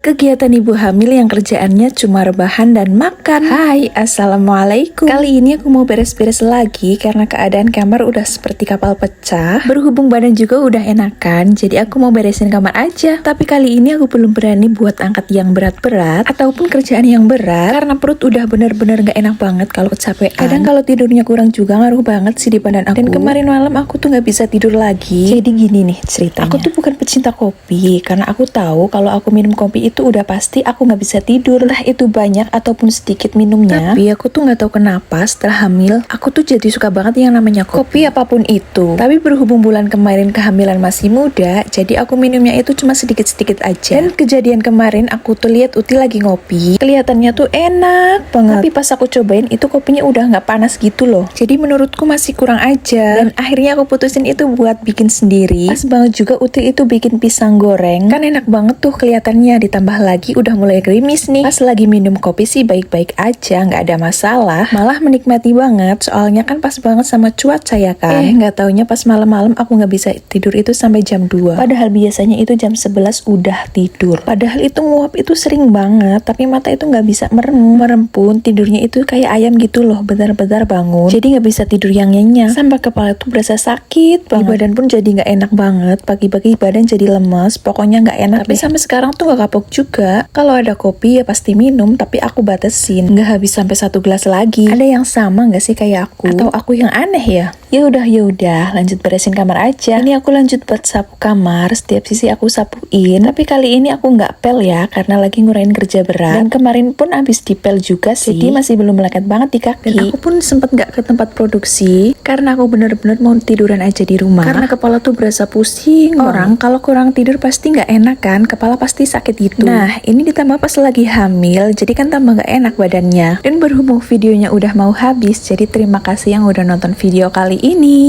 Kegiatan ibu hamil yang kerjaannya cuma rebahan dan makan. Hai, assalamualaikum. Kali ini aku mau beres-beres lagi karena keadaan kamar udah seperti kapal pecah. Berhubung badan juga udah enakan, jadi aku mau beresin kamar aja. Tapi kali ini aku belum berani buat angkat yang berat-berat ataupun kerjaan yang berat karena perut udah bener-bener gak enak banget kalau kecapean. Kadang kalau tidurnya kurang juga ngaruh banget sih di badan aku. Dan kemarin malam aku tuh gak bisa tidur lagi. Jadi gini nih ceritanya. Aku tuh bukan pecinta kopi karena aku tahu kalau aku minum kopi itu udah pasti aku nggak bisa tidur, entah itu banyak ataupun sedikit minumnya. Tapi aku tuh nggak tahu kenapa setelah hamil aku tuh jadi suka banget yang namanya kopi apapun itu. Tapi berhubung bulan kemarin kehamilan masih muda, jadi aku minumnya itu cuma sedikit-sedikit aja. Dan kejadian kemarin aku tuh lihat Uti lagi ngopi, kelihatannya tuh enak banget. Tapi pas aku cobain itu kopinya udah nggak panas gitu loh. Jadi menurutku masih kurang aja. Dan akhirnya aku putusin itu buat bikin sendiri. Pas banget juga Uti itu bikin pisang goreng, kan enak banget tuh kelihatannya, ditambah lagi udah mulai gerimis nih. Pas lagi minum kopi sih baik-baik aja, nggak ada masalah, malah menikmati banget. Soalnya kan pas banget sama cuaca ya kan. Nggak taunya pas malam-malam aku nggak bisa tidur itu sampai jam 2. Padahal biasanya itu jam 11 udah tidur. Padahal itu nguap itu sering banget, tapi mata itu nggak bisa merem pun tidurnya itu kayak ayam gitu loh, bentar-bentar bangun. Jadi nggak bisa tidur yang nyenyak, sampai kepala tuh berasa sakit banget. Di badan pun jadi nggak enak banget. Pagi-pagi badan jadi lemes, pokoknya nggak enak. Tapi sampai sekarang tuh nggak kapok juga. Kalau ada kopi ya pasti minum, tapi aku batasin, nggak habis sampai 1 gelas lagi. Ada yang sama nggak sih kayak aku? Atau aku yang aneh ya? Ya udah, lanjut beresin kamar aja. Ini aku lanjut buat sapu kamar, setiap sisi aku sapuin. Tapi kali ini aku nggak pel ya, karena lagi ngurain kerja berat. Dan kemarin pun abis dipel juga sih, jadi masih belum melekat banget di kaki. Dan aku pun sempet nggak ke tempat produksi, karena aku bener-bener mau tiduran aja di rumah. Karena kepala tuh berasa pusing. Orang kalau kurang tidur pasti nggak enak kan, kepala pasti sakit gitu. Nah, ini ditambah pas lagi hamil, jadi kan tambah nggak enak badannya. Dan berhubung videonya udah mau habis, jadi terima kasih yang udah nonton video kali ini.